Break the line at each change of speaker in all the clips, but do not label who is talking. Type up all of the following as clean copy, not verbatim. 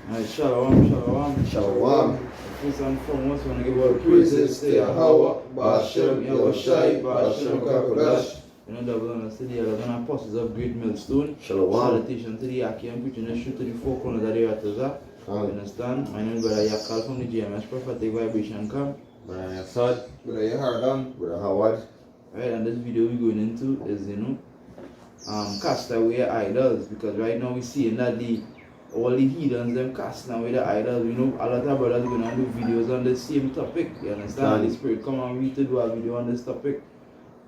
Alright, shalom.
Shalom.
First and foremost, I want to give
All
all praises
praises
to
to
Yahweh,
Yahweh, Ba'ashem, Yahushai,
Ba'ashem,
Ba'ashem, Kakodash.
You know, double honors to the elders and apostles of Great Millstone.
Shalom.
Salutation to the Yaki and preaching the truth to the four corners of the earth. You understand? My name is Brother Yakal from the GMS Prophetic Vibration Camp.
Brother Yasad, Brother Yahardan, Brother Howard.
Right, and this video we're going into is, castaway idols, because right now we're seeing that all the heathens them casting away the idols. A lot of brothers are gonna do videos on the same topic. You understand? The Spirit come on me to do a video on this topic,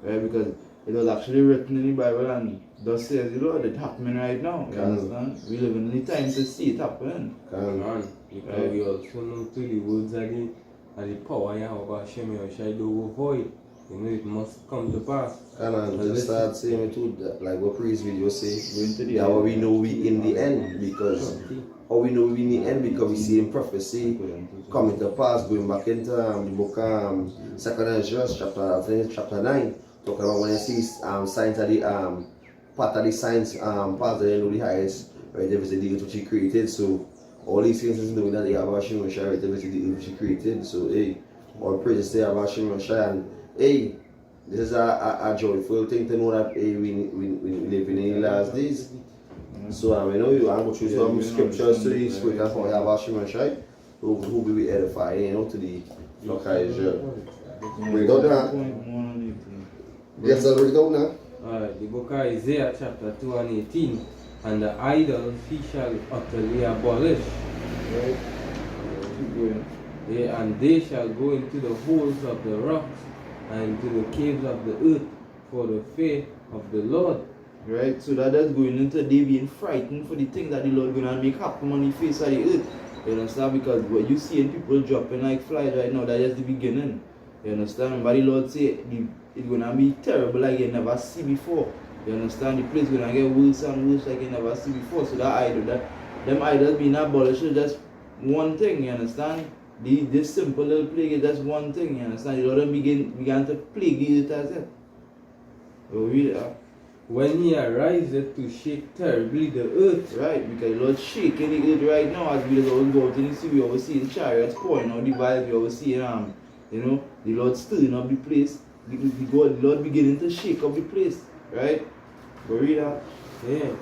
right? Because it was actually written in the Bible, and thus says the Lord, it's happening right now. You understand? We live in the time to see it happening.
Because we also know to the words and the power Yahweh Hashem Yahushai do void. It must come to pass.
And just start saying it too, like what previous video say,
Yeah,
how we know we in the end, because how we know we in the end, because we see in prophecy coming to pass, going back into the book 2nd Ezra chapter 9, talking about when you see signs of the part of the signs part of the know the highest, right? There is the deity which he created, so all these things is knowing that the Yahweh Hashem Yahushai, right? There is the deity which he created, so hey, all praises to Yahweh Hashem Yahushai. And hey, this is a joyful thing to know that hey, we live in the last days. So I'm going to go through some scriptures to the Spirit of Yahweh Hashem Yahushai, who will be edifying, to the flock of Israel. Break down now. Yes, I'll break down now.
The book of Isaiah chapter 2 and 18. And the idols he shall utterly abolish.
Right? Keep going.
Yeah, and they shall go into the holes of the rocks and into the caves of the earth for the fear of the Lord.
Right? So that is going into they being frightened for the things that the Lord gonna make happen on the face of the earth. You understand? Because what you see in people dropping like flies right now, that's just the beginning. You understand? But the Lord say it's gonna be terrible like you never see before. You understand? The place gonna get worse and worse like you never see before. So them idols being abolished is just one thing, you understand? This simple little plague is just one thing, you understand? The Lord began to plague the earth as it. So read it.
When he ariseth to shake terribly the earth.
Right, because the Lord shaking the earth right now as we just always go out in the sea, we always see the chariots pouring out the vials, we always see the Lord stirring up the place. The Lord beginning to shake up the place. Right? Go read that.
Yeah.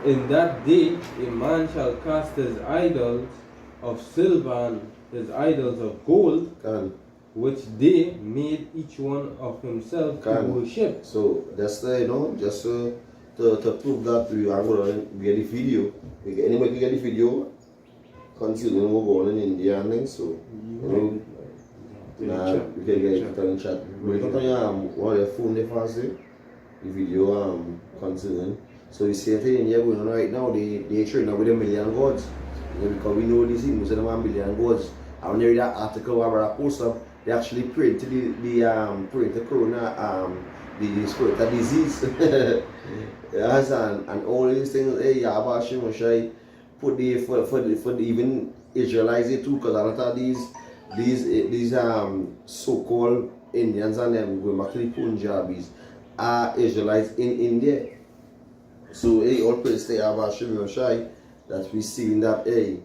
In that day a man shall cast his idols of silver and his idols of gold, which they made each one of himself to worship.
So that's just to prove that we are going to get the video. Anybody can get the video, considering we're going in India and things, so we can get it on the chat. But you can on your phone there fast, the video considering. So you see in India going on right now, they train up with 1 million gods. Because we know these things are 1 million gods. I when you read that article where I post up, they actually pray to the corona, the spirit of disease. Yes, and all these things, hey, Yahweh Hashem Yahushai put the for even Israelites it too, because a lot of these so-called Indians and them going back to the Punjabis are Israelites in India. So hey, all praise to Yahweh Hashem Yahushai that we see that hey,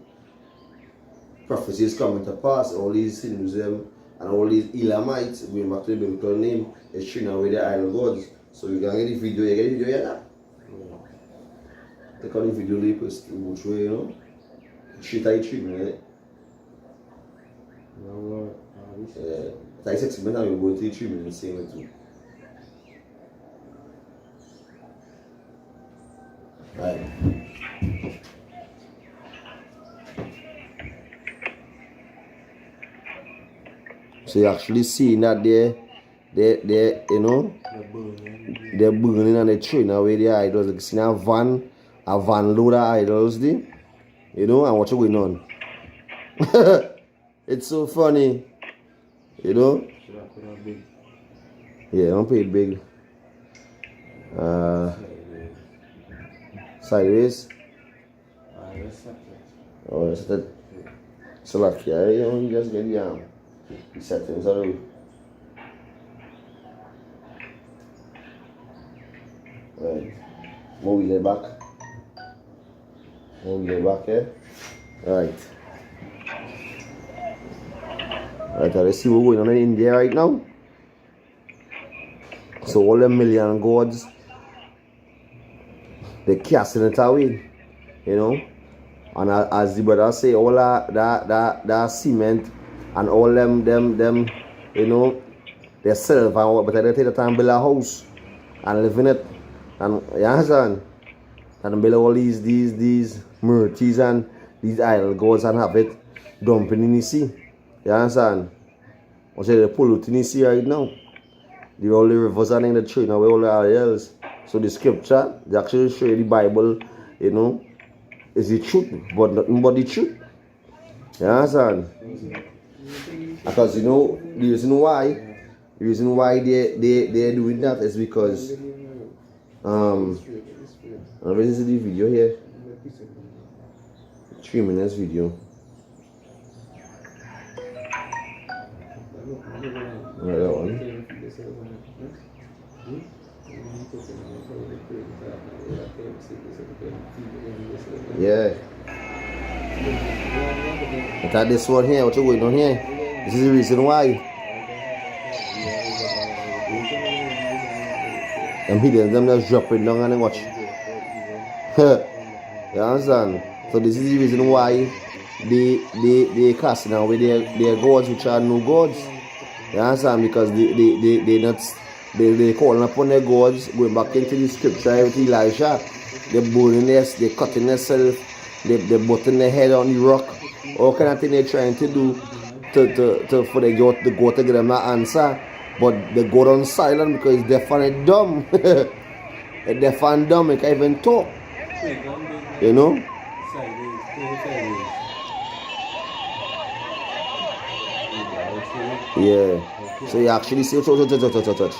prophecy is coming to pass. All these Hindus and all these Elamites, going back to the biblical name, is showing away the idol gods. So you can get the video, you get the video here. Take on the video later, go through, treat I treatment, right? Yeah, 6 minutes and you go to the treatment and same it too. Right. So you actually see that they're burning and they're throwing away the idols. You see a van load of idols there, and what's going on. It's so funny, Yeah, don't pay it big. Sideways. Oh, that's that. So like you just get the settings are out. Right. Move it back. Move it back here. Right. Right, let's see what's going on in India right now. So all them million gods, they casting it away, you know. And as the brother say, all that cement and all them, you know, they sell, but they take the time build a house and live in it. And you understand? And build all these murtis and these idol gods and have it dumping in the sea. You understand? Or say they polluting the sea right now. The all the rivers and in the train away all the areas. So the scripture, they actually show you the Bible, you know, is the truth, but nothing but the truth. You understand? Because you know the reason why they're doing that is because this is the video here. 3 minutes video. That one. Yeah. Look at this one here, what you going on here? This is the reason why. Them Heathens, them just dropping down and watch. You understand? So this is the reason why they casting away their gods which are no gods. You understand? Because they calling upon their gods, going back into the scripture with Elijah. They're burning this, they're cutting themselves, they're butting their head on the rock. All kind of thing they're trying to do for the God to give them that answer. But they go on silent because it's deaf and dumb. It's deaf and dumb, they can't even talk. You know? Yeah. So you actually see, touch.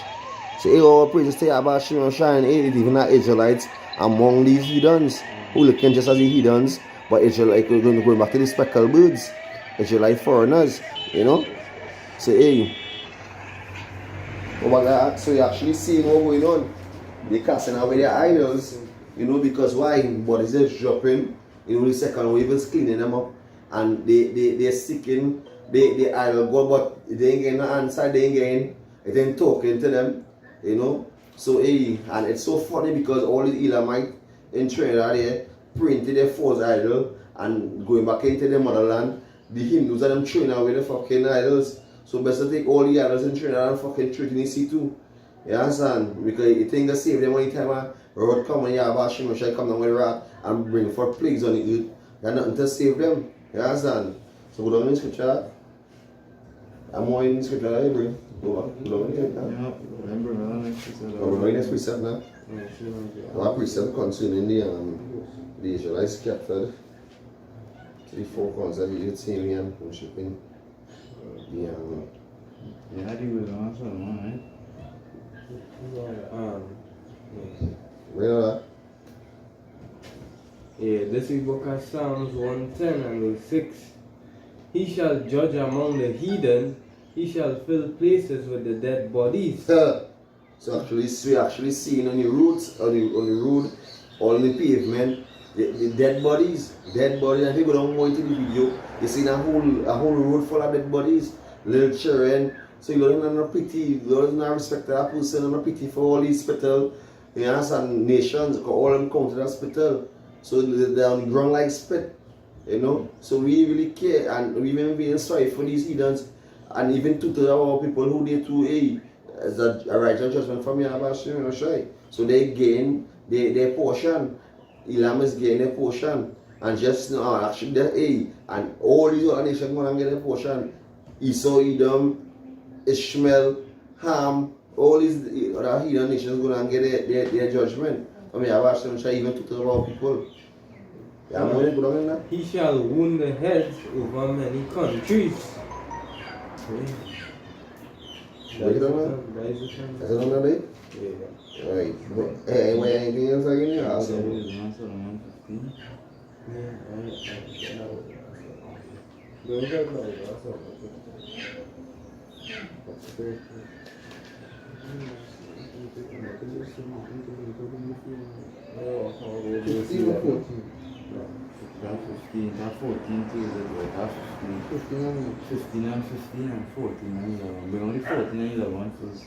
So all praises to about Shine, even the Israelites among these heathens, who looking just as the heathens, but Israelite going back to the speckled birds, Israelite foreigners, you know. So so you actually see what's going on. They casting away their idols, you know, because why? Bodies are dropping, you know, the second wave is cleaning them up, and they're seeking the idol God, but they ain't getting no answer, it ain't talking to them, you know. So and it's so funny because all the Elamite in Trinidad there printed their false idol and going back into their motherland. The Hindus and them throwing away the fucking idols. So best to take all the idols in Trinidad and fucking treat in the sea too. You understand? Because you think they save them any time a road come and you have a shimmer shall come down with a rat and bring for plagues on the earth. There's nothing to save them. You understand? So go down in scripture. I'm more in scripture that you bring. Go down in scripture.
Yeah, remember the next precept.
We're going next precept now. Our precept concerning the Israelites captured. 3-4 cons that you see me and worshiping.
Yeah, I do it also, right?
Where
Yeah, this is book of Psalms 110 and verse 6. He shall judge among the heathen, he shall fill places with the dead bodies.
So we actually seeing on the roads, on the road, or on the pavement, the dead bodies. I think we don't go into the video. You see a whole road full of dead bodies, little children. So you don't have pity, you don't have respect to that person, no pity for all these hospital, you understand, nations, all them come to the hospital. So they're on the ground like spit, you know. So we really care, and we even being sorry for these heathens, and even to our people who they too as a righteous judgment from Yahweh. So they gain their portion. Elam is getting their portion, and just now actually they and all these other nations gonna get their portion. Esau, Edom, Ishmael, Ham, all these other heathen nations gonna get their judgment. I mean, I've asked them to even to our people. Yeah,
he shall wound the heads over many countries.
That's another day?
Yeah.
Right. Anything else I can ask?
Yeah.
15th and 14th is it, right? Or 15.
15 and
15 and 15 and 14 and 11. Bring only 14 and 11 first.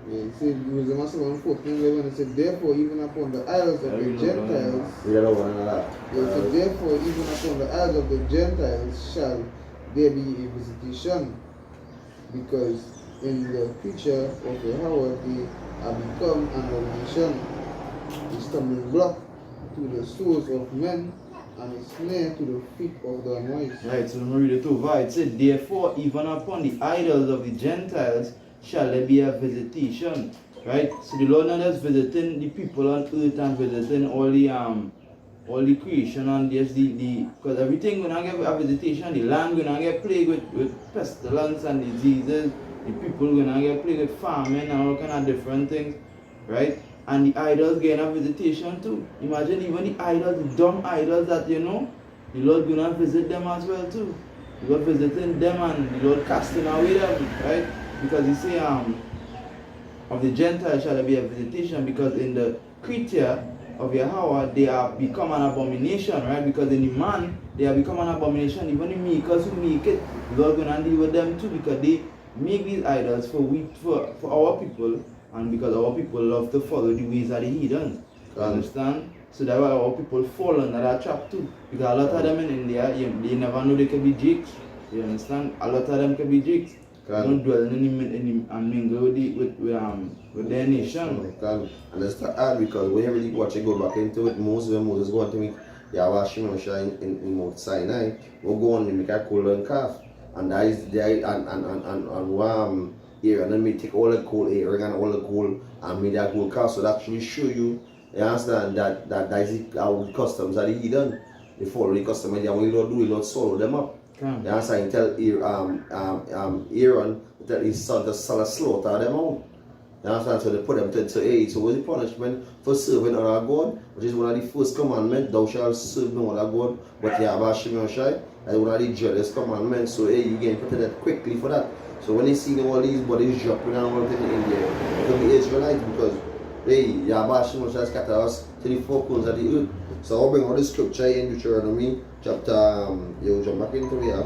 yeah, it said, it was the Master 14:11. It said, therefore, even upon the isles of the Gentiles,
We don't want to that.
it said, therefore, even upon the isles of the Gentiles shall there be a visitation, because in the creature of Yahweh they are become an abomination, a stumbling block to the souls of men, and a snare to the feet of the unwise.
Right, so let me read it over. It said, therefore, even upon the idols of the Gentiles shall there be a visitation. Right? So the Lord not just visiting the people on earth and visiting all the creation and there's because everything gonna get a visitation, the land gonna get plagued with pestilence and diseases, the people gonna get plagued with famine and all kind of different things, right? And the idols getting a visitation too. Imagine even the idols, the dumb idols that the Lord gonna visit them as well too. The Lord visiting them and the Lord casting away them, right? Because he say of the Gentiles shall there be a visitation, because in the creature of Yahweh they are become an abomination, right? Because in the man they are become an abomination. Even the makers who make it, the Lord gonna deal with them too, because they make these idols for our people, and because our people love to follow the ways of the heathens. You understand? So that's why our people fall under that trap too. Because a lot of them in India, they never know they can be jigs. You understand? A lot of them can be jigs. Don't dwell and mingle with their nation.
And that's the hard, because when you really watch it, go back into it, Moses go on to make Yahweh Shemosha in Mount Sinai, we'll go on and make a golden calf. And that is there, and here, and then we take all the gold earring and all the gold and make that gold calf. So that actually show you understand that is our customs are the heathen. They follow the custom, and when you don't do it, you don't swallow them up. You understand? Tell Aaron that his son to slaughter them out. You understand? So they put them to age. So what's the punishment for serving other God? Which is one of the first commandments, thou shalt serve no other God but Yahweh Shemosha. That's one of the judges' commandments. So you get put to that quickly for that. So when they see all these bodies dropping and all things in India, it could be Israelites, because Yahweh Shemosha scattered us to the four corners of the earth. So I'll bring all the scripture in Deuteronomy chapter, you jump back into here,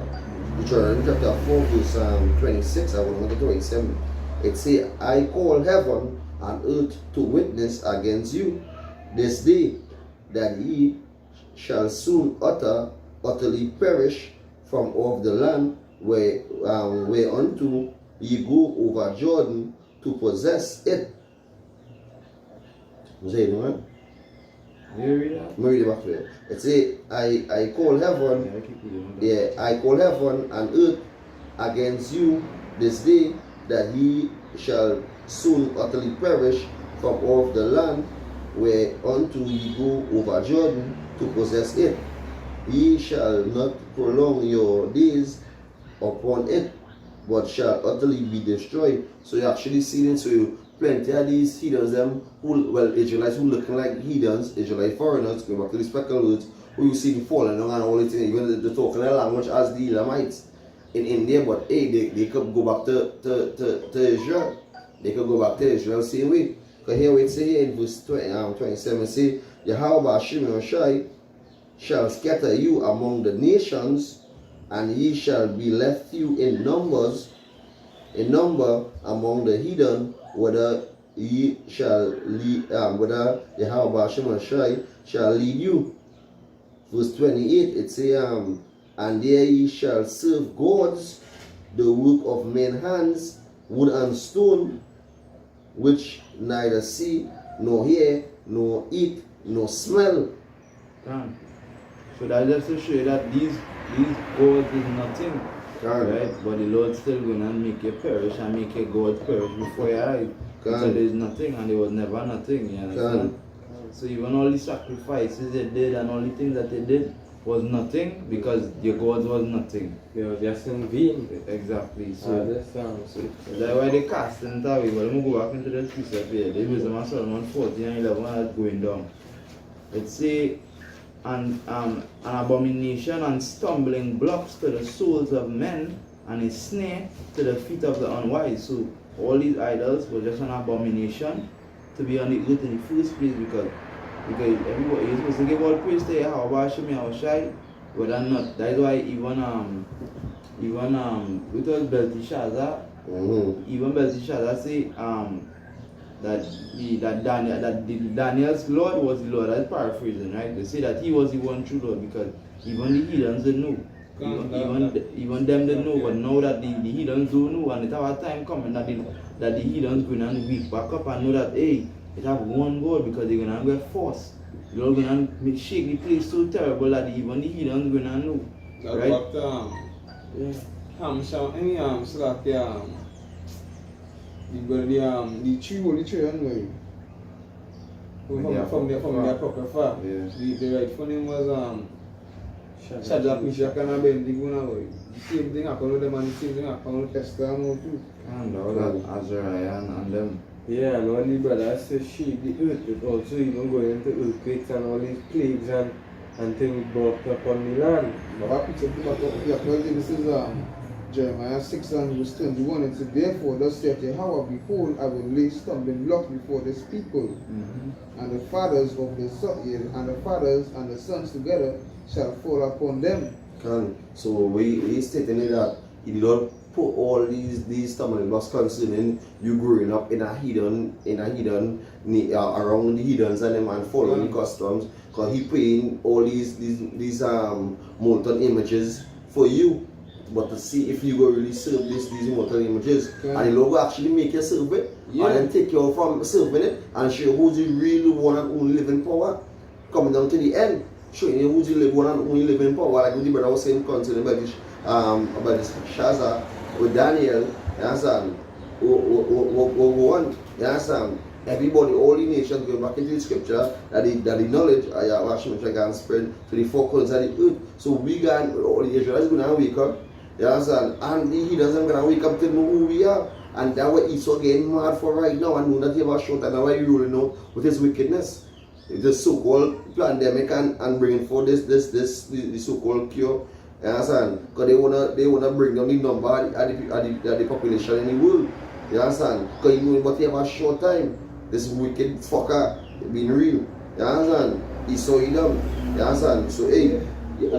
Deuteronomy chapter 4 verse 26, I want to 27. It says, I call heaven and earth to witness against you this day, that ye shall soon utterly perish from off the land whereunto ye go over Jordan to possess it. Say it, man.
You read that?
Read it back there. It says, I call heaven, I call heaven and earth against you this day, that ye shall soon utterly perish from off the land whereunto ye go over Jordan to possess it. Ye shall not prolong your days upon it, but shall utterly be destroyed. So you actually see it. So you plenty of these heathens, them who, well, Israelites who looking like heathens, Israelite foreigners, go back to the speckled words, who you see them falling on and all the things, even the talking their language as the Elamites in India, but hey, they could go back to Israel. They could go back to Israel same way. Because here we say here in verse 27, say, Yahweh Shemosha shall scatter you among the nations, and ye shall be left few in number among the heathen, whether ye shall lead, whether Yahweh Shemosha shall lead you. Verse 28, it say, and there ye shall serve gods, the work of men's hands, wood and stone, which neither see, nor hear, nor eat, nor smell.
Damn. So that just to show you that these gods is nothing. Right? But the Lord still gonna make you perish and make your God perish before your eyes. So there is nothing and there was never nothing, you understand? So even all the sacrifices they did and all the things that they did was nothing, because your God was nothing.
They were just in vain.
Exactly. So
That's
why they cast it away. But let me go back into the precept here. The wisdom of Solomon 14 and 11 is going down. It say, an abomination and stumbling blocks to the souls of men, and a snare to the feet of the unwise. So all these idols were just an abomination to be on the earth in the first place, because Because everybody you're supposed to give all praise to Yahweh Hashem Yahushai, but I'm not. That is why with us Belteshazzar, even Belteshazzar say that Daniel's Lord was the Lord. That's paraphrasing, right? They say that he was the one true Lord because even the heathens didn't know. Even them didn't know, but now that the heathens do know, and it's our time coming that the heathens going and weak back up and know that hey, it have one God because they're gonna get forced. You're gonna shake the place so terrible that even the heathens gonna know.
That's
right?
what so that the tree anyway. From the apocrypha.
Yeah.
The right name was Shadrach, Meshach and Abednego. The same thing happened with them and the same thing happened with Esther and too.
And all that Azariah and them.
Yeah, and when the brother says shake the earth, it also even going into earthquakes and all these plagues and things brought upon the land.
But I picked up this is Jeremiah 6 and verse 21. It said, therefore, thus saith Yahweh, behold, I will lay stumbling blocks before this people, and the fathers of the and the sons together shall fall upon them.
So we stating that he did not put all these stumbling blocks concerning you growing up in a heathen around the heathens and them and following the customs, because he paying all these molten images for you. But to see if you go really serve these immortal images, and the Lord will actually make you serve it, and then take you from serving it, and show you who's the real one and only living power, coming down to the end, showing you who's the one and only living power, like the brother was saying concerning about this Shazar with Daniel, you understand, what we want, you understand, everybody, all the nations going back into the scripture, that the knowledge of Yahweh can spread to the four corners of the earth. So we got, all the Israelites going to wake up, you understand? And he doesn't gonna wake up to know who we are. And that's what Esau getting mad for right now and know that he was short and that's why he rolling out with his wickedness. The so-called pandemic and bringing forth the so-called cure. You understand? Because they wanna bring down the number of the population in the world. You understand? Because you know but he have a short time. This wicked fucker being real. You understand? Esau he done. You understand? So hey,
play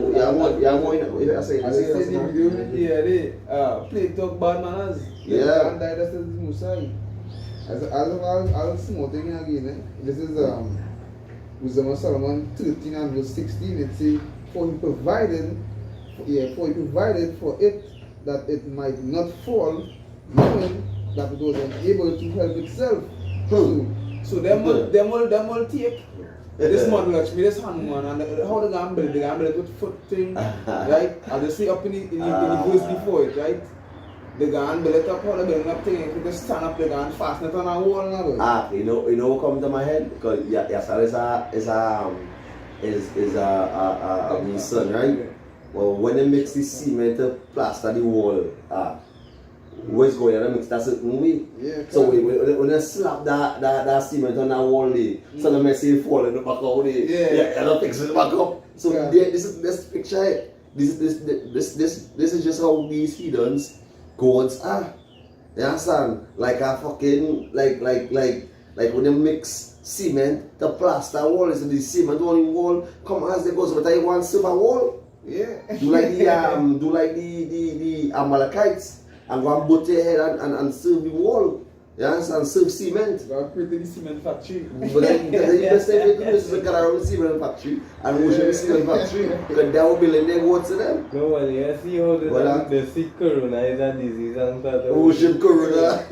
talk bad manners.
Yeah.
And that's the Musai. I'll small thing again. This is Wisdom of Solomon 13 and verse 16. It says, for he provided for it that it might not fall, knowing that it was unable to help itself. So them will take this model actually, this Hanuman, and how they gonna build it with foot thing, right? I'll just see up in the verse before it, right? They gonna build it up, how they building up thing, if you just stand up, they gonna fasten it on a wall now.
You know what come to my head? Because Yasser is my son, right? Well, when they mix the cement to plaster the wall, what's going on? Mix that certain way.
Yeah.
So when they slap that cement on that wall, so the mess will fall in the back out there. Yeah, and I fix it back up. So this picture, this is just how these heathens gods are. You understand? Like a fucking like when they mix cement to plaster wall, so the cement on the wall come as they go. So but I want silver wall.
Yeah.
Do like the Amalekites. And go and butt your head and serve the wall. Yes, and serve cement.
Go and create the cement factory.
But then the best thing they do is to get around the cement factory and worship the cement factory. Because they will build their gods to them.
No, well, you see how the sick corona is a disease and that.
Worship corona.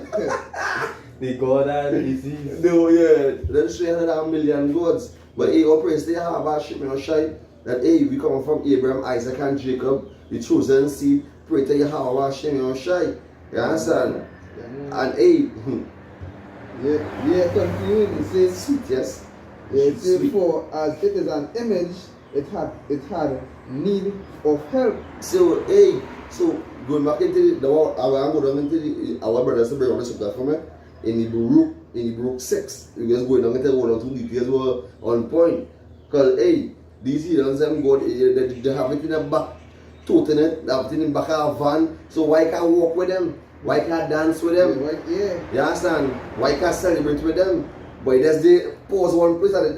The god and disease.
No, yeah. Then 300 million gods. But hey, all praise they have a ship in a shine. That hey, we come from Abraham, Isaac and Jacob, the chosen seed. Pray to Yahweh Hashem Yahushai. You understand? And hey,
continue. It says
sweet, yes.
It says for as it is an image, it had need of help.
So hey, going back into our brothers to bring on the subject from it in the Baruch 6. We just going down into one or two details were on point. Because hey, these heathens them God they have it in the back. Toting it, have it in the back of a van. So why can't walk with them? Why can't dance with them?
Yeah.
You understand? Why can't celebrate with them? But that's the pause one place and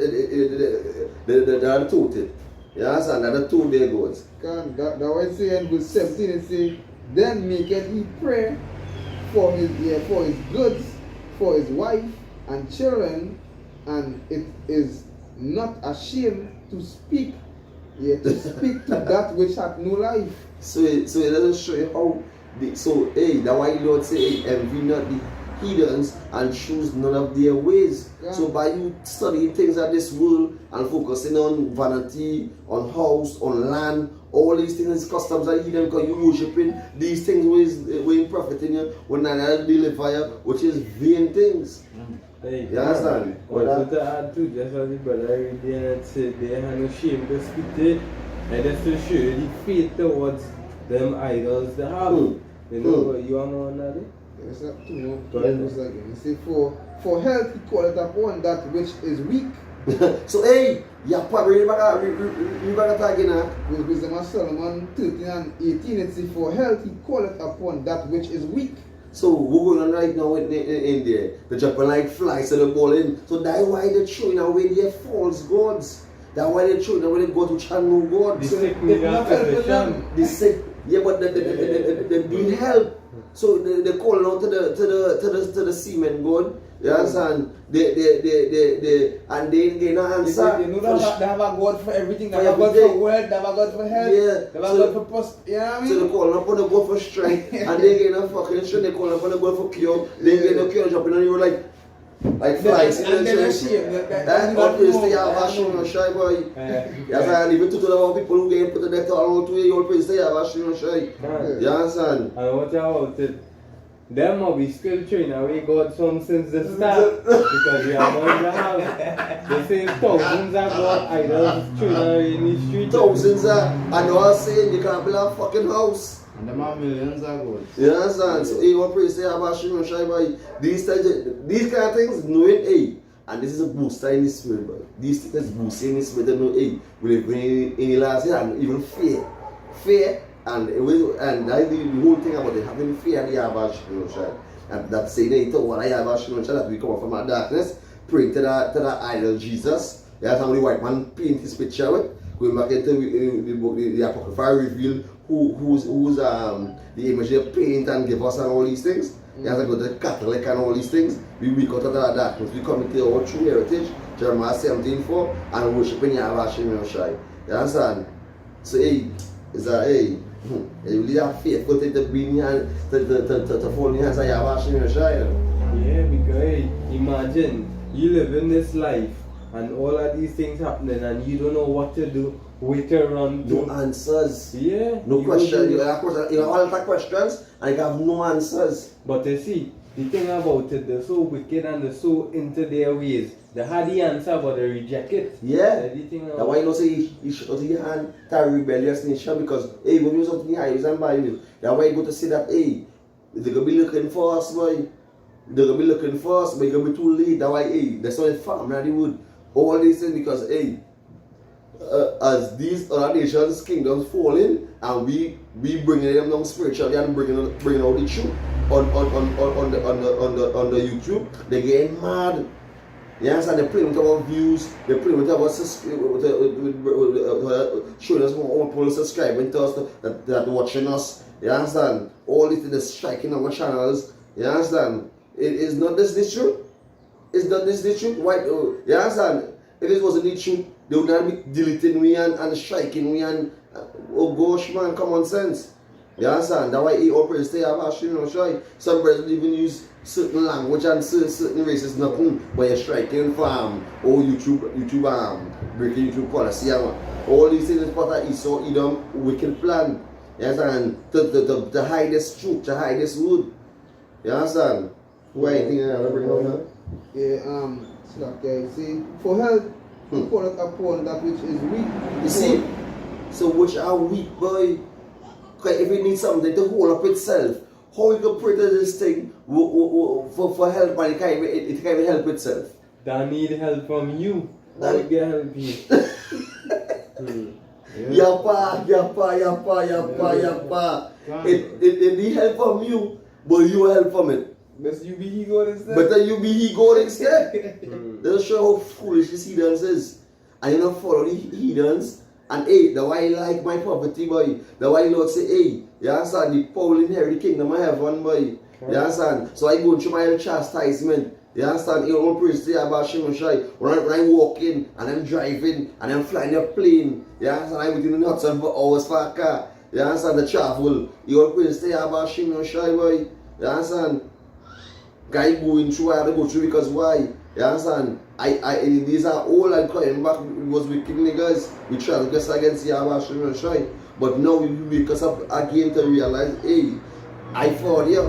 the two thing. You understand? That the two there goes.
That why it say in verse 17 it say, then maketh he pray for his goods, for his wife and children, and it is not ashamed to speak, to speak to that which hath no life.
So it doesn't show you how. That's why the Lord say, hey, envy not the heathens and choose none of their ways.
Yeah.
So by you studying things of this world and focusing on vanity, on house, on land, all these things, customs are heathen because you worshiping these things with profiting you, when another deliver you, which is vain things.
Hey,
You understand?
Also to add to just as the brother read there and said they have no shame to speak to it, and just to show you the faith towards them idols they have. You know, you want to know another?
It's not too much. You say, for health he calleth upon that which is weak.
So hey, you're probably talking now.
With Wisdom of Solomon 13 and 18, it says, for health he calleth upon that which is weak.
So we're going on right now in there. The Japan like flies to the ball in. So that's why they're showing away their false gods. That's why they're showing away the God which have no God.
The sick need help.
The sick, yeah, but they need help. So they call out to the seamen God. You understand? They and they get no answer.
They know they have a God for everything. They
For
have a God
everything.
for wealth, they have a God for health,
Yeah.
they have a God for prosperity. You know what I mean?
So they call up on the God for strength, and they get no fucking strength. They call up on the God for cure. They get no cure jumping on you like flies.
And then a shame.
What place they have a show no shy boy? Yes, and even to the people who get put to death all to you, all place they have a show no shy. You understand?
And what about it? Them will be still training away God some since the start because we are going to have the same thousands of God idols training away in the street.
Thousands and all saying you can't build a fucking house.
And them are millions of gods.
You understand? So hey, what place they have a show no shy boy? These kind of things knowing and this is a booster in the spirit, boy. These things boosting in the spirit and know will it bring any last year and even fear. And that's the whole thing about it, having fear and the Yahweh, and that saying it, what I have that we come from our darkness, pray to that idol Jesus. That's how the white man paint his picture with. Going back into the Apocrypha reveal who's the image they paint and give us and all these things. You have to go to the Catholic and all these things. We got out of that darkness. We come into our true heritage, Jeremiah 17:4, and worshiping Yahweh. You understand? So is that you really have faith to be in your to fall in your hands and Yahweh.
Yeah, because imagine you live in this life and all of these things happening and you don't know what to do, where to run to.
No answers.
Yeah.
No questions. You have all the questions and you have no answers.
But you see, the thing about it, they're so wicked and they're so into their ways. They had the answer but they reject it.
Yeah.
The thing
That's why you don't say you should not your hand to a rebellious nation because when you something in your eyes and Bible, that's why you go to say that they're gonna be looking for us, boy. They're gonna be looking for us, but you're gonna be too late. That's why that's why farm and the wood. All these things because as these other nations, kingdoms falling and we bringing them down spiritually and bringing out the truth on the YouTube, they're getting mad. Yes, and they're playing with our views, they're playing with our showing us more people subscribing to us, that watching us. You understand? All these things are striking our channels. You understand? It is not this truth. It's not this the truth. Why? You understand? If it wasn't the truth, they would not be deleting me and striking me and oh gosh man, common sense. You understand? That's why he operates they have actually shy. Some brothers even use certain language and certain races nothing but you're striking from YouTube breaking YouTube policy and all these things is part of Esau Edom wicked plan. You understand? To hide this truth, to hide this wood. You understand? Why anything I bring up now?
Yeah, slack guy. See, for health, call it upon that which is weak.
You see? So which are weak, boy. If it needs something to hold up itself, how you can pray to this thing for help and it can't even help itself?
That need help from you. How get help you?
Yappa. It need help from you, but you help from it.
Best you be he God instead.
Better you be he God instead. They'll show how foolish this heathens is. And you don't follow the heathens. And hey, the why like my property, boy. The why Lord say, hey, you understand? The Paul inherit the kingdom of heaven, boy. You understand? So I go through my chastisement. You understand? You don't praise the about Shimon when I walk in and I'm driving and I'm flying a plane. You understand? I'm within the hot sun for hours for a car. You understand? The travel. You don't praise the about Shimon boy. You understand? Guy going through what I have to go through because why? You understand? These are all I'm coming back. It was wicked niggas. We transgress against Yahweh Shimon Shai. But now we wake us up again to realize, hey, I fought you.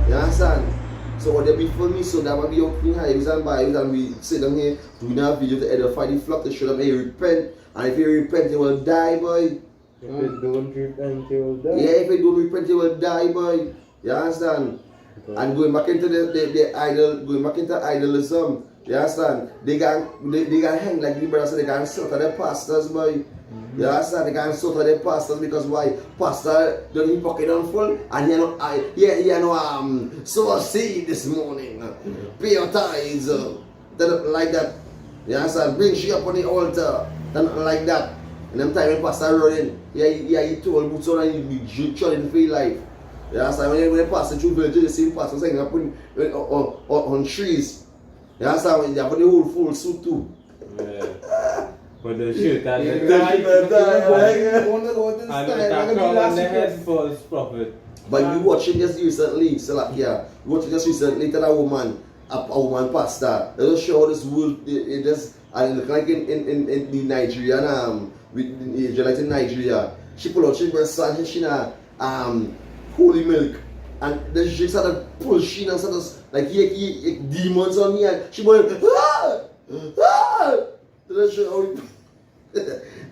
You understand? So what they be for me, so that will be out in hives and byes, and we sit down here doing our video to edify the flock to show them, hey, repent. And if you repent, you will die, boy.
If you don't repent, you will die.
Yeah, if you don't repent, you will die, boy. You understand? Okay. And going back into the idol, going back into idolism, you understand? They can hang like the brother said, they can slaughter their pastors, boy. You understand? They can slaughter their pastors because why? Pastor don't his pocket on full and sow a seed this morning. Pay your tithes. Like that. You understand? Bring she up on the altar. Like that. And them time when pastor running, he told boots on and he be trying for your life. You understand? When they pass through villages, the same pastor saying up on trees. You understand? When they have the whole full suit too.
Yeah. But the shirt and the tie, and the crown on the head false prophet.
But we watching just recently, so like, yeah, we watching just recently that a woman pastor. They just show this world, it just, and look like in the Nigerian, with the Israelites in Nigeria, she pull out, she breast and she holy milk. And then she started pull she and started like demons on me and she went, you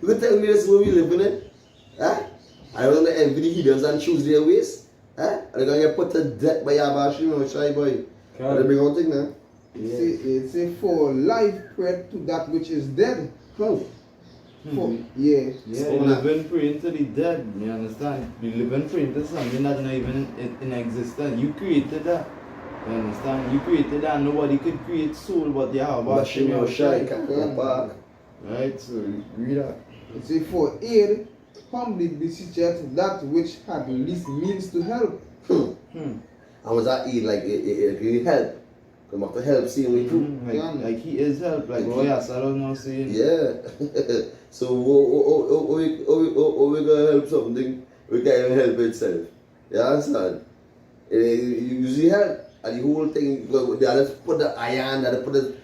can tell me this is where we live in it? Huh? I don't know envy the heathens and choose their ways. Huh? Are they going to get put to death by Yabashim or Shy Boy? They bring out thing now.
It say for life prayed to that which is dead.
Oh.
Yeah,
you live and pray into the dead, you understand? You live and pray into something that's not even in existence. You created that. You understand? You created that. Nobody could create soul but Yahweh Shimon Shai. Right, so read that.
It say for aid, humbly beseecheth that which had least means to help.
And was that aid like it really help? Come up to help seeing me too.
Like he is help, like what Yasser was saying.
Yeah. So we gonna help something, we can't even help itself. You understand? You usually help and the whole thing they just put the iron, they put the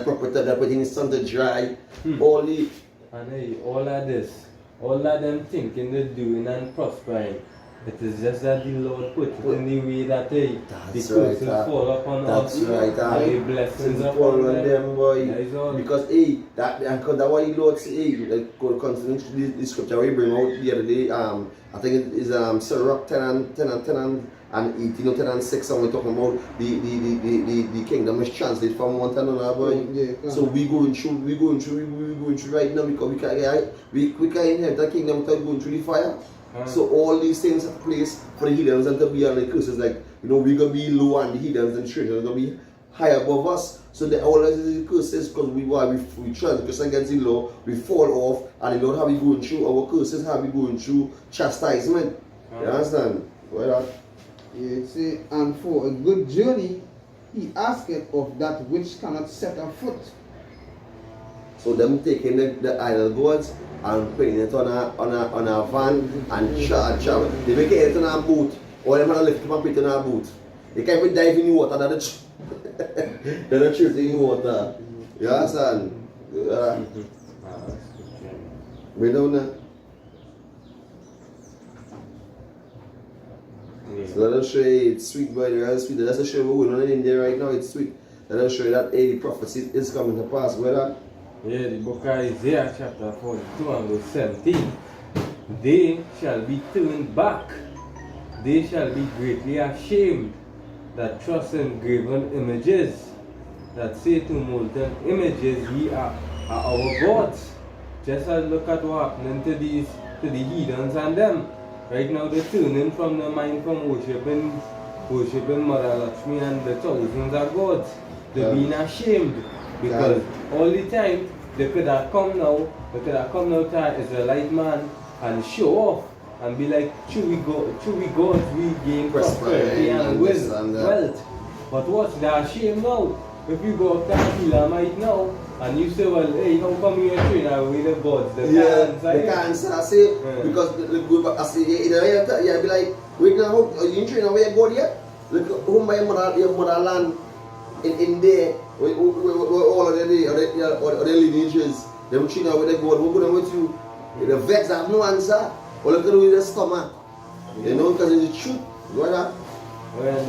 proper they put in sun to dry. All the
and hey, all of this, all of them thinking they're doing and prospering. It is just that the Lord put it in the way that the curses fall upon us.
That's right.
And the blessings
upon
upon
them, boy.
That
because that's why the Lord say, like concerning the scripture we bring out the other day. I think it is Sirach 10 and 18 or 10 and 6, and we're talking about the kingdom is translated from one to another, boy.
Yeah,
so we going through right now because we can't inherit the kingdom without going through the fire. So all these things have place for the heathens and to be on the curses, like we're gonna be low and the heathens and strangers are gonna be high above us. So all the curses because we transgress against the law, we fall off, and the Lord have we going through our curses, have we going through chastisement. You understand? Well,
yeah, it say, and for a good journey he asketh of that which cannot set a foot.
So them taking the idol gods and putting it on a van and travel. They make it on a boat, or them lift them and put it on a boat. They can't even dive in the water. They're not shooting in the water. You understand? We don't know. So let us show you it's sweet, boy. It's sweet. Let's show you what's going on in India right now. It's sweet. Let us show you that the prophecy is coming to pass. Whether
yeah, the book of Isaiah chapter 42 and verse 17. They shall be turned back. They shall be greatly ashamed that trust in graven images, that say to molten images, ye are our gods. Just as look at what happening to the heathens and them. Right now they're turning from their mind from worshipping Mother Lakshmi and the thousands of gods. They're being ashamed. Because all the time they could have come now to an Israelite man and show off and be like, should we God, we gain prosperity and wealth. But what's that shame now? If you go up to Elamite now and you say, well, hey, how come you train with the gods?
They can't say, because I say, you be like, wait now, you ain't train away God yet? Look, home by your motherland in there, where all of the lineages, they will train away the God, we're going with you. The vets have no answer. All of them with the stomach. You know, because it's the truth. What that?
Well,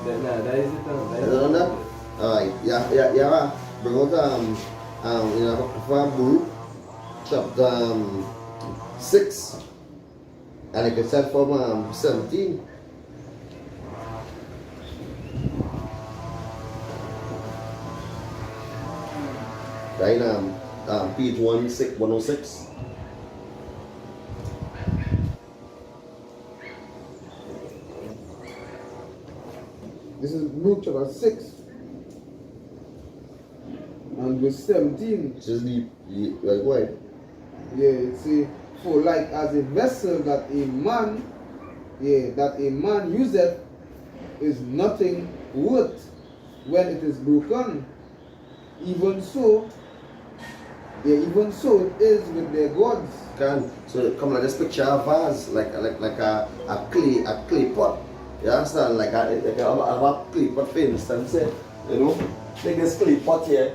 that is it.
Is that? Alright, yeah. Bring out Baruch chapter 6, and I can start from 17. Right, page 106.
This is Luke chapter 6 and verse 17.
Just like what?
Yeah, it say, for like as a vessel that a man useth is nothing worth when it is broken, even so it is with their gods.
So come like this picture of vase, like a clay pot. You understand? Like a clay pot, for instance, you know? Take this clay pot here.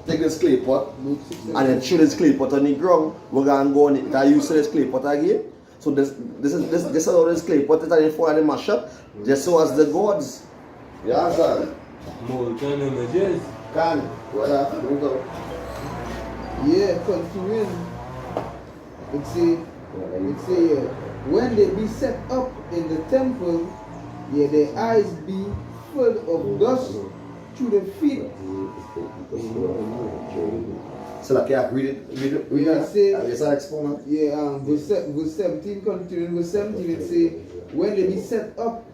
Take this clay pot and then throw this clay pot on the ground. We're gonna go on it. Can you see this clay pot again? So this is how this clay pot is and for the mash up. Just so as the gods. You understand?
Molten images.
Yeah, continuing. It say, when they be set up in the temple, their eyes be full of dust to the feet.
So like read it.
Yeah, say,
explain.
Yeah, verse 17, continuing verse 17, it say, when they be set up,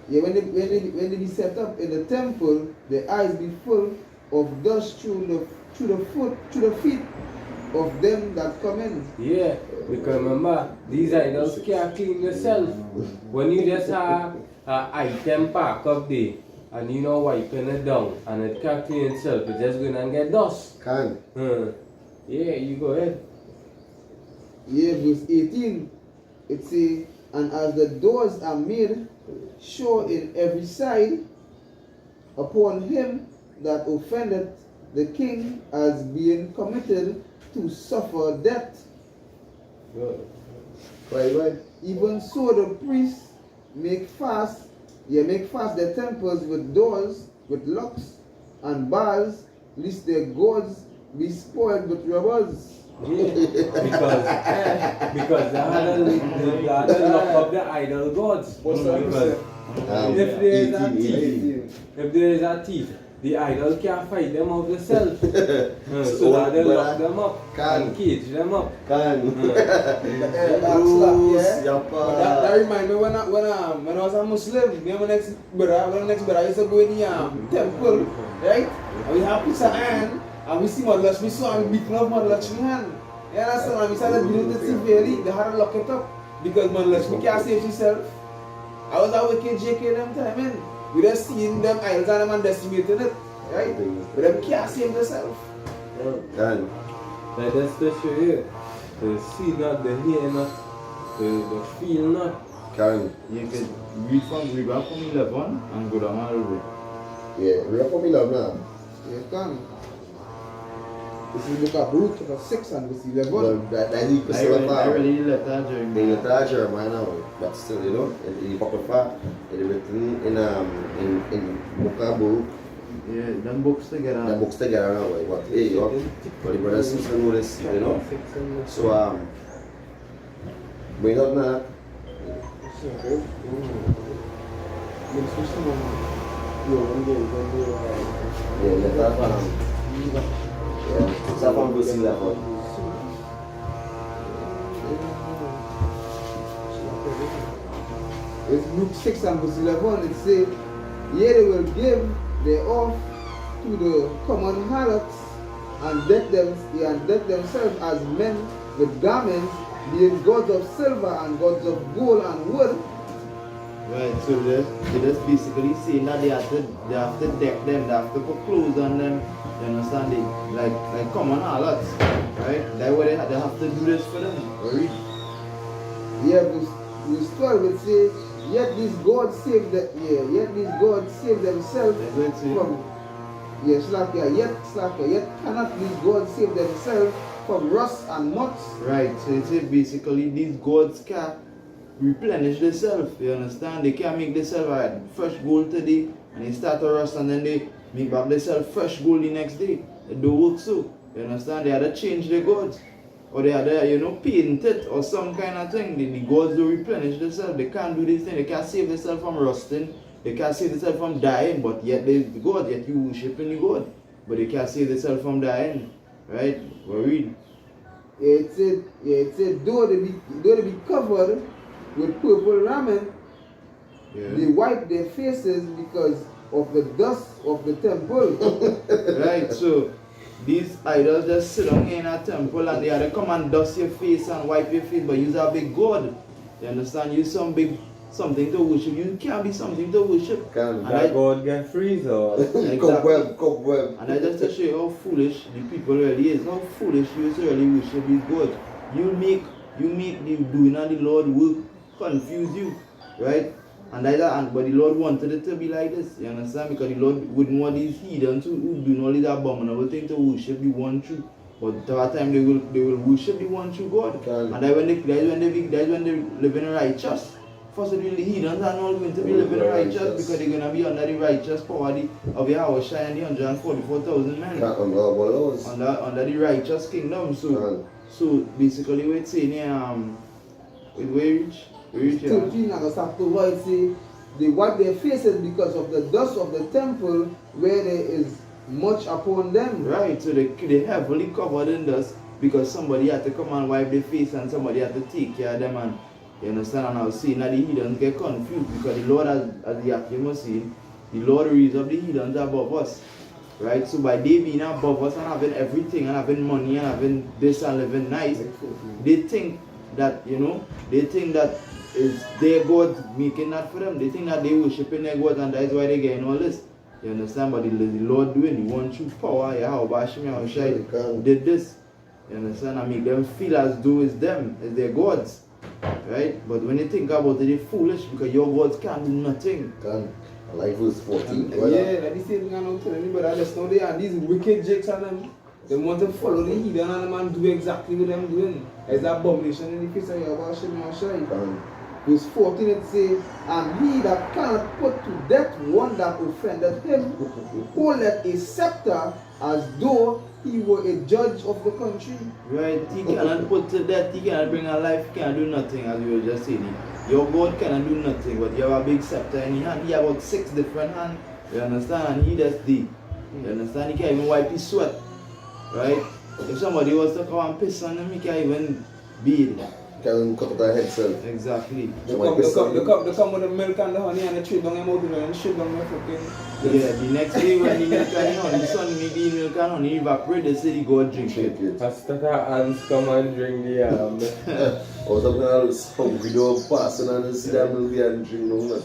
when they be set up in the temple, their eyes be full of dust to the feet of them that come in.
Yeah, because remember, these idols can't clean themselves. When you just have an item pack up there and you know wiping it down and it can't clean itself, it's just going and get dust. Yeah, you go ahead.
Yeah, verse 18, it say, and as the doors are made sure in every side upon him that offendeth the king as being committed to suffer death.
Right.
Even so the priests make fast their temples with doors, with locks and bars, lest their gods be spoiled with robbers.
Yeah, because they had to lock up the idol gods. Because if there is a thief, the idol can't fight them out themselves. So that they lock them up and cage them up.
That reminds me when I was a Muslim, me and my next brother used to go in the temple, right? And we have pizza hand, and we see Mother Lakshmi, so I'm beating up Mother Lakshmi hand. You understand? And we started beating the severely. They had to lock it up because Mother Lakshmi can't save herself. I was a wicked JK them time, man. We just seeing them idols and them and decimating it, right? But them can't save themselves.
Like that's the show here. The see not, the hear not, the feel not.
You can read back from 11 and go down all the way.
Yeah, read up from 11 now.
You can. This is look at Baruch chapter 6 and verse 11.
Well, that
I really let that during
the literature, man, now, but still, you know, in the Apocrypha, it is written in Book of Baruch.
Yeah, them books together.
The books together now, like what? Hey, yo, but the brothers and sisters know this, you know. So bring up now. Yeah, let that one. Yeah, someone go see that one.
It's Luke 6 and verse 11. It says, yea, they will give thereof to the common harlots and deck themselves as men with garments, being gods of silver and gods of gold and wood.
Right, so they just basically saying that they have to deck them, they have to put clothes on them, you understand it? Like common harlots, right? That's why they have to do this for them. Read.
Yeah, verse 12 it says, yet these gods save themselves from yet cannot these gods save themselves from rust and moths.
Right, so it says basically these gods can't replenish themselves, you understand? They can't make themselves fresh gold today and they start to rust and then they make back themselves fresh gold the next day. It don't work so, you understand? They had to change their gods. Or they had to, paint it or some kind of thing. The gods don't replenish themselves. They can't do this thing. They can't save themselves from rusting. They can't save themselves from dying. But yet they the God. Yet you worshiping the God. But they can't save themselves from dying. Right? We're reading.
It said though they be covered with purple raiment, they wipe their faces because of the dust of the temple.
Right, so these idols just sit down in a temple and they have to come and dust your face and wipe your face, but you're a big God. You understand? You're something to worship. You can't be something to worship.
That God get freeze or
Cobweb.
And I just to show you how foolish the people really is, how foolish you really worship these gods. You make the doing of the Lord work confuse you, right? But the Lord wanted it to be like this, you understand? Because the Lord wouldn't want these heathens who do all these abominable things to worship the one true. But at that time they will worship the one true God. And that's when they live in righteous. First of all, the heathens are not going to be living righteous because they're going to be under the righteous power of Yahweh and the 144,000 men. Under the righteous kingdom. So basically what it's saying here, where reach
13 and chapter 1 say they wipe their faces because of the dust of the temple where there is much upon them.
Right, so they heavily covered in dust because somebody had to come and wipe their face and somebody had to take care of them, and you understand? And I was saying that the heathens get confused because the Lord, as the Akim was saying, the Lord raised up the heathens above us. Right, so by they being above us and having everything and having money and having this and living nice, they think that is their God making that for them. They think that they worshiping their God and that's why they getting all this. You understand? But the Lord doing the one true power, Yahweh did this. You understand? And make them feel as though it's them, it's their gods. Right? But when you think about it, they're foolish because your gods can't do nothing.
I like verse 14.
Yeah, like the same thing I'm not telling you, but I just know they are these wicked jakes on them. They want to follow the heathen and them and do exactly what them doing. It's an abomination in the face of Yahweh. Verse 14 it says, and he that cannot put to death one that offended him, holdeth a scepter as though he were a judge of the country.
Right, he cannot put to death, he cannot bring a life, he cannot do nothing, as you were just saying. Your God cannot do nothing, but you have a big scepter in his hand. He have about 6 different hands, you understand? And he does the, you understand? He can't even wipe his sweat, right? If somebody was to come and piss on him, he can't even beat it.
Can cut their head self.
Exactly.
They come with the milk and the honey and the treat down them out and shit down their fucking.
Yeah, the next day when the milk and honey, the sun make the milk and honey evaporate, they say they go drink it.
Pastor ants come and drink the
Or something else, some video passing and see that milk and drink no more.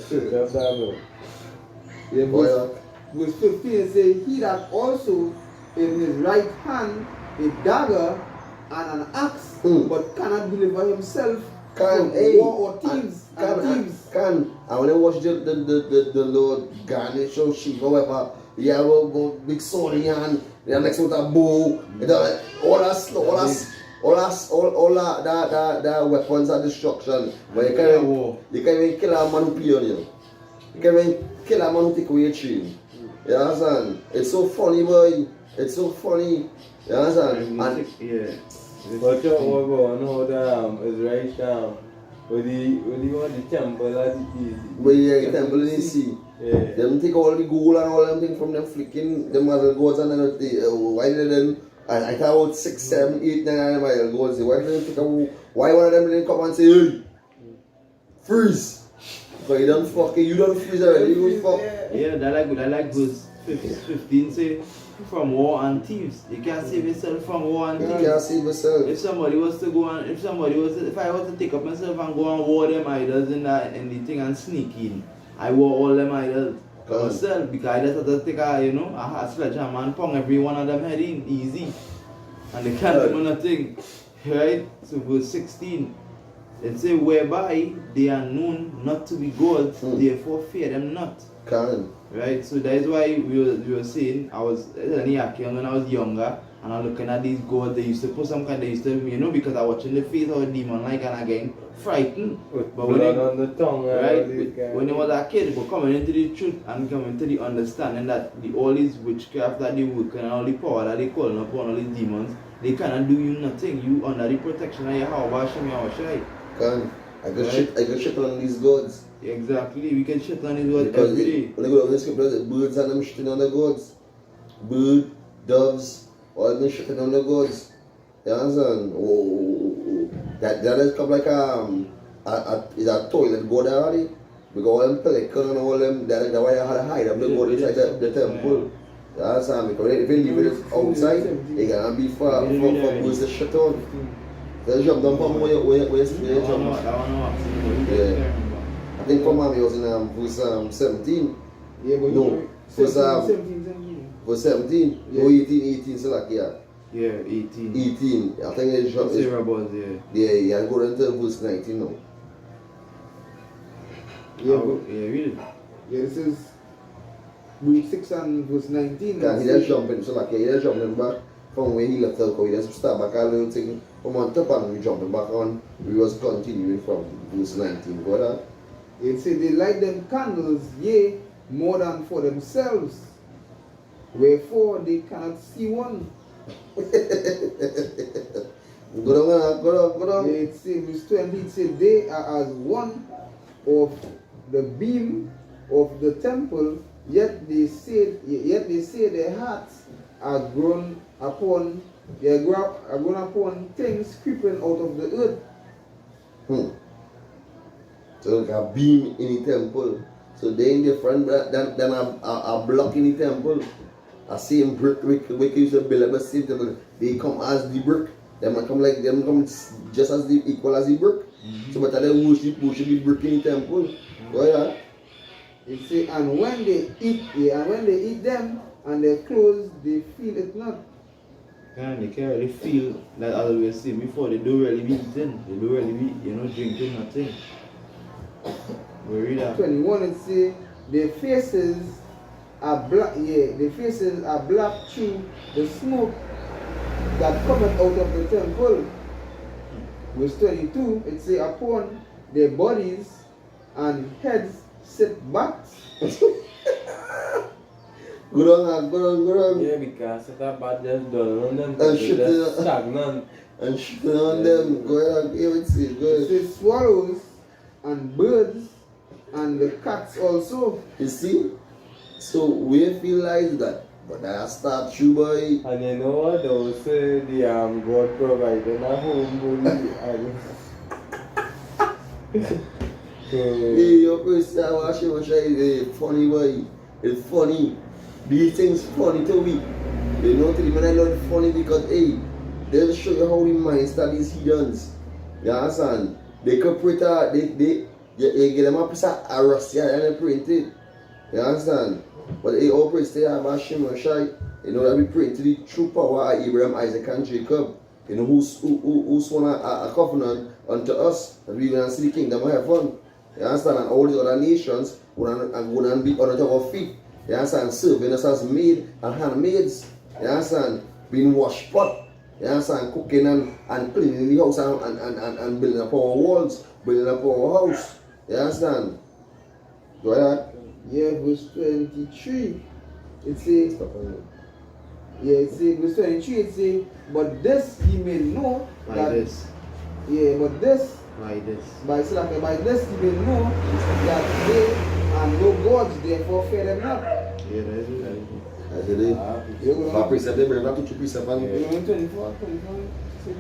Yeah, verse 15 says, he that also in his right hand a dagger and an axe, but cannot deliver himself from war or thieves.
And when I watch the Lord garnish or sheep or whatever, he have a big sword in his hand, the next with a bow, all that weapons of destruction. But you can't even kill a man who pee on you. You can't even kill a man who take away your chain. You understand? It's so funny, boy. It's so funny. You understand?
Yeah.
But you know how is right with the temple at the sea.
But yeah, the temple in the sea.
Yeah.
Them take all the gold and all them things from them flicking them other gods and then why did them I thought about 6, 7, 8, 9 mile gods. Why did them why one of them didn't come and say, hey, freeze? Because you don't freeze already, you fuck.
Yeah, that like verse 15 say, from war and thieves. You can't save yourself from war and
You
thieves.
can't save yourself.
If somebody was to go and if I was to take up myself and go and war them idols in the thing and sneak in, I war all them idols for myself because I just have to take a sledgehammer and pong every one of them head in easy. And they can't do nothing. Right? So verse 16. It say whereby they are known not to be gods, therefore fear them not. Right? So that is why we were saying I was when I was younger and I'm looking at these gods, they used to put some kind they used to because I watching the face of a demon like and again frightened.
But when on the tongue,
right? When I was a kid, but coming into the truth and coming to the understanding that all these witchcraft that they work and all the power that they calling upon all these demons, they cannot do you nothing. You under the protection of Yahweh Hashem Yahushai.
I got shit on these gods.
Exactly, we can shit on these gods
Because
every day.
when I go down the scriptures, birds and them shitting on the gods. Bird, doves, all them shitting on the gods. You understand? Oh. That has come like is a toilet go there already. Because all them pelican and all them, that's why I had to hide them, they go inside the temple. You understand? Because if you leave it outside, it can be for birds to shit on. They jump down from where you jump. Yeah. I think for mommy was in verse 17.
Yeah, but
no, verse 17.
Yeah.
No, 18, so like, yeah.
Yeah, 18.
18. I think it's jump.
Sarah was
Yeah, I go into verse 19 now.
Yeah,
really.
Yeah, this is Luke 6 and verse 19.
Yeah, he just jumping, so like, he just jumping back from where he left out, he just start back a little thing. From on top and we jumping back on, we was continuing from verse 19. Go ahead.
It said they light them candles, yea, more than for themselves, wherefore they cannot see one.
Go down.
Yeah, it said, verse 20, it said they are as one of the beam of the temple, yet they say their hearts are grown upon things creeping out of the earth.
So like a beam in the temple. So they in the front than a block in the temple. A same brick we used to build up a same temple. They come as the brick. Them come just as the equal as the brick. So but they worship the brick in the temple. Yeah.
It say, and when they eat them and their clothes, they feel it not.
Yeah, they can't really feel like as we were saying before, they don't really be eating, they don't really be, drinking nothing. We read that.
21 it say their faces are black, their faces are black through the smoke that cometh out of the temple. Verse 22 it say upon their bodies and heads sit bats.
Go on.
Yeah, because that bad just done on them.
And shit
just stagnant.
And shit on them. Go ahead, give it to you. Go
It
ahead.
says swallows and birds and the cats also.
You see? So we feel like that. But I start you boy.
And you know what? They will say the God provided a home.
Hey, your Christian washing is funny boy. It's funny. These things funny to me. You know, to the man I love funny because hey, they'll show you how the mind studies heathens. You understand? They could print they get them a piece of arrows and they print it. You understand? But they all print stay about Hashem and Shai. You know that we print to the true power of Abraham, Isaac and Jacob. You know who's sworn a covenant unto us that we gonna see the kingdom of heaven. You understand? And all the other nations gonna be under our feet. You understand? Serving us as maid and handmaids. You understand? Being washed pot. You understand? Cooking and cleaning the house and building up our walls, building up our house. You understand? Go ahead.
Yeah, verse 23. It says, verse 23 it says, but this ye may know
By
that
this.
Yeah, but this
By this.
by this ye may know that they are no gods, therefore fear them not.
Yeah, that is it.
I did it. My precept, they bring that to two precept.
You know, 24, 25, 26.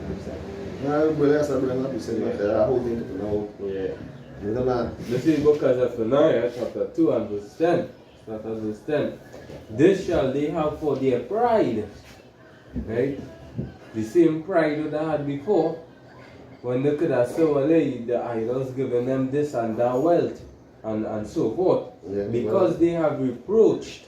Yeah, but that's not bring that precept. I hold it now.
Yeah.
You know that.
This is book of Zephaniah, chapter 2 and verse 10. that understand. This shall they have for their pride. Right? The same pride that they had before, when they could have saw the idols giving them this and that wealth and so forth.
Yeah,
Because they have reproached,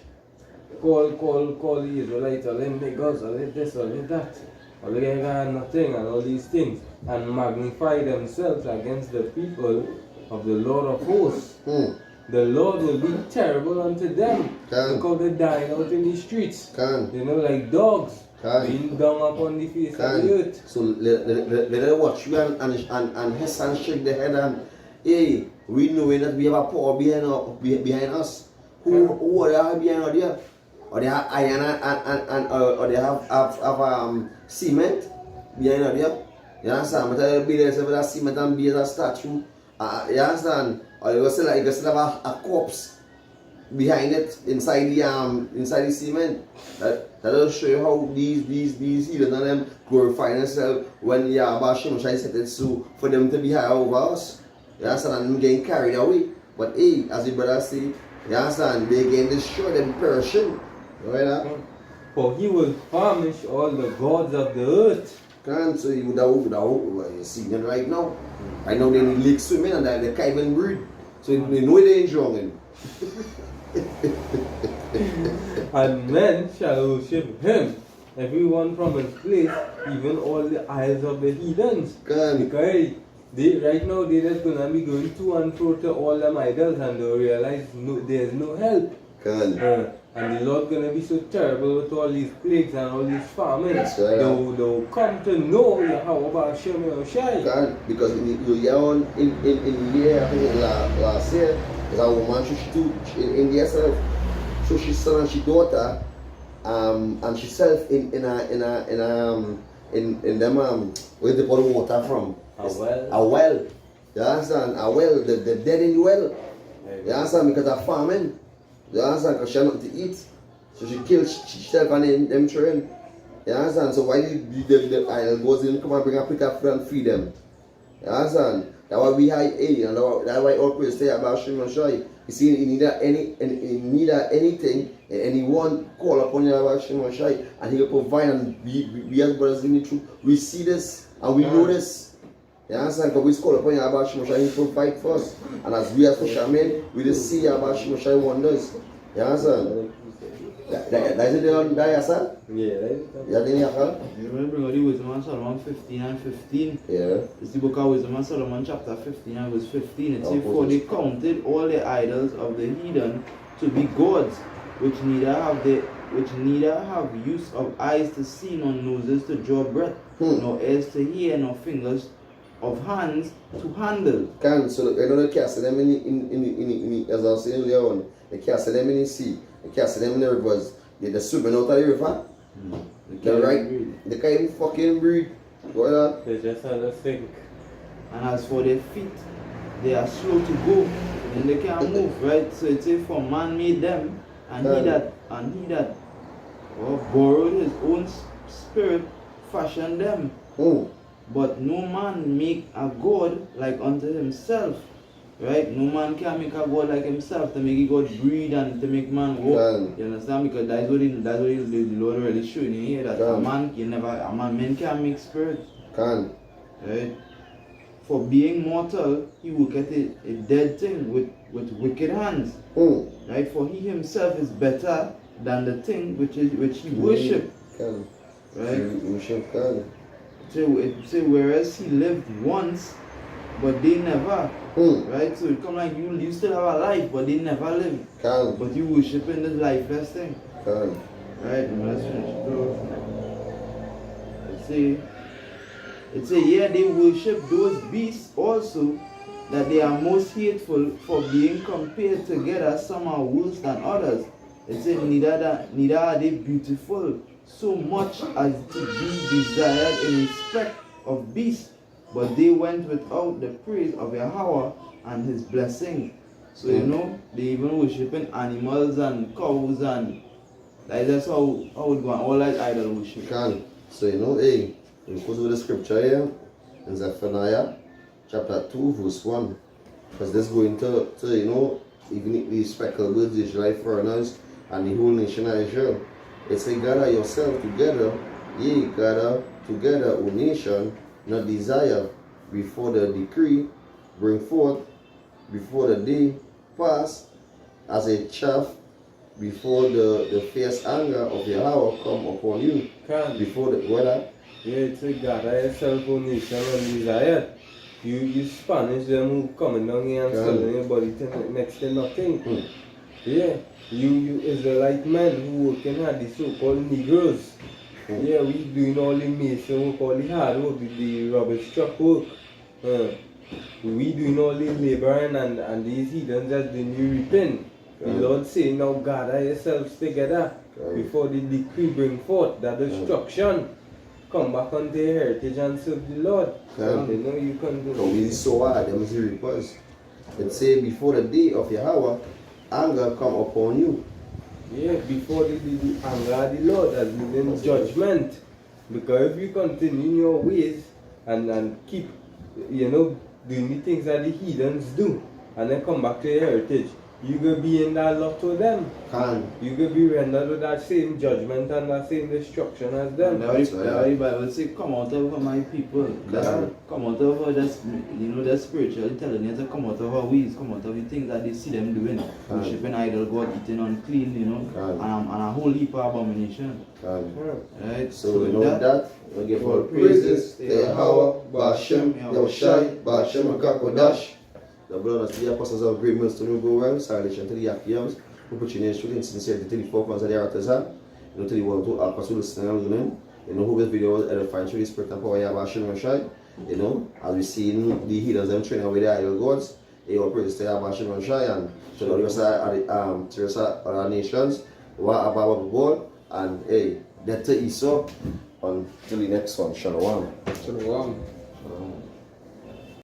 call the Israelites, or them niggas, or them this, or them that, or they got nothing, and all these things, and magnify themselves against the people of the Lord of hosts. The Lord will be terrible unto them. Because they dying out in the streets. You know, like dogs. Being down upon the face of the earth.
So let them watch you and hiss and shake their head and hey, we know that we have a power behind us. Who are they behind us there? Or they have iron and or they have cement behind us there? You understand? But they'll be there with that cement and be a statue. You understand? Or you still have a corpse behind it inside the cement. That'll show you how these heathens and them glorify themselves when Yahweh Shem Shai set it so for them to be high over us. You understand? And them getting carried away. But hey, as the brother say, you understand, they getting destroyed and perishing. You know that?
For he will furnish all the gods of the earth.
So you would see them right now. Right now they need lake swimming and they can't even breathe. So they know they're enjoying.
And men shall worship him, everyone from his place, even all the isles of the heathens. Because right now they just gonna be going to and fro to all them idols and they'll realize there's no help. And the Lord gonna be so terrible with all these plagues and all these famines. They'll come to know Yahweh Hashem Yahushai.
Because in the year, I think last year, there's a woman in India herself. So she son and she daughter, and she self in them where they pour the water from.
A well.
A well. You understand? A well. They're dead in the well. You understand? Because of famine. You understand? Because she had nothing to eat. So she killed herself and them children. You understand? So why the idol goes in, come and bring a pick up and feed them? You understand? That's why we high A, and that's why all praise say about Shimon Shai. You see, in neither anything, and anyone call upon Yahweh Shimon Shai, and he will provide, and we as brothers in the truth, we see this, and we know this. You understand? Because we call upon Yahweh Shimon Shai, he provide for us. And as we as fishermen, we just see Yahweh Shimon Shai wonders. You understand? That's it on that, son?
Yeah,
Yeah, then
you remember what the Wisdom of Solomon 15 and 15?
Yeah.
It's the book of Wisdom of Solomon chapter 15 and verse 15. It says,
Oh,
for they counted all the idols of the heathen to be gods, which neither have use of eyes to see, nor noses to draw breath, nor ears to hear, nor fingers of hands to handle.
So you know they cast them in as I was saying earlier on, they cast them in the sea, they cast them in the rivers, they're swimming out of the river. They're right, they can't even fucking breathe. What that?
they just had to think.
And as for their feet, they are slow to go, and they can't move, right? So it says, for man made them, and he that borrowed his own spirit fashioned them. But no man make a god like unto himself. Right? No man can make a god like himself to make a god breathe and to make man walk. You understand? Because that's what the Lord really showing you here, that men can't make spirit. Right? For being mortal, he worketh a dead thing with wicked hands. Right? For he himself is better than the thing which he worship. Right? So whereas he lived once, but they never. Right? So it come like you still have a life, but they never live. But you worshiping this lifeless thing. Right? Let's finish. It say, yeah, they worship those beasts also, that they are most hateful, for being compared together, some are worse than others. It says, neither are they beautiful so much as to be desired in respect of beasts, but they went without the praise of Yahweh and his blessing. So you know, they even worshiping animals and cows, and that's how it go on, all that idol worship.
So you know, hey, we go to the scripture here in Zephaniah chapter 2 verse 1, because this going to you know even if these speckled birds, the Israelite foreigners, and the whole nation of Israel. It say, gather yourself together, ye gather together, O nation, not desire, before the decree bring forth, before the day pass, as a chaff, before the fierce anger of Yahweh come upon you.
Can.
Before the weather.
Yeah, it's a gather yourself, O nation, and desire. You Spanish, them who coming down here and selling your body to next to nothing. Yeah, you Israelite men who working hard, the so-called Negroes. Yeah, we doing all the mason work, all the hard work, the rubbish truck work. We doing all the laboring and these heathens just doing the reaping. The Lord saying, now gather yourselves together before the decree bring forth that destruction. Come back unto your heritage and serve the Lord. You know you can do
So we so hard, them see request. It say before the day of Yahweh, anger come upon you.
Yeah, before the anger of the Lord as in judgment. Because if you continue in your ways and keep, doing the things that the heathens do, and then come back to your heritage, you will be in that lot with them. You will be rendered with that same judgment and that same destruction as them.
The Bible says, come out of her, my people. Come out of her, that's spiritually telling you to come out of her ways, come out of the things that they see them doing. Worshipping idol God, eating unclean, and a whole heap of abomination. Right?
So we know that. We give all praises to Yahweh, Ba'ashem, Yahushai, Ba'ashem, and Kakodash. The brothers, the apostles of great milestone will go well, salvation to the Yakiams, who put your name straight and sincerity to the four ones of the artisan, to the one to apostle listening and learning. Who this video was edifying through the spirit and power of Yahweh Shai. As we see the heathens them training with the idol gods, they all praise to Yahweh Shai and to the rest of our nations, what about the world, and hey, that to Esau until the next one. Shalom.
Shalom.
Shalom.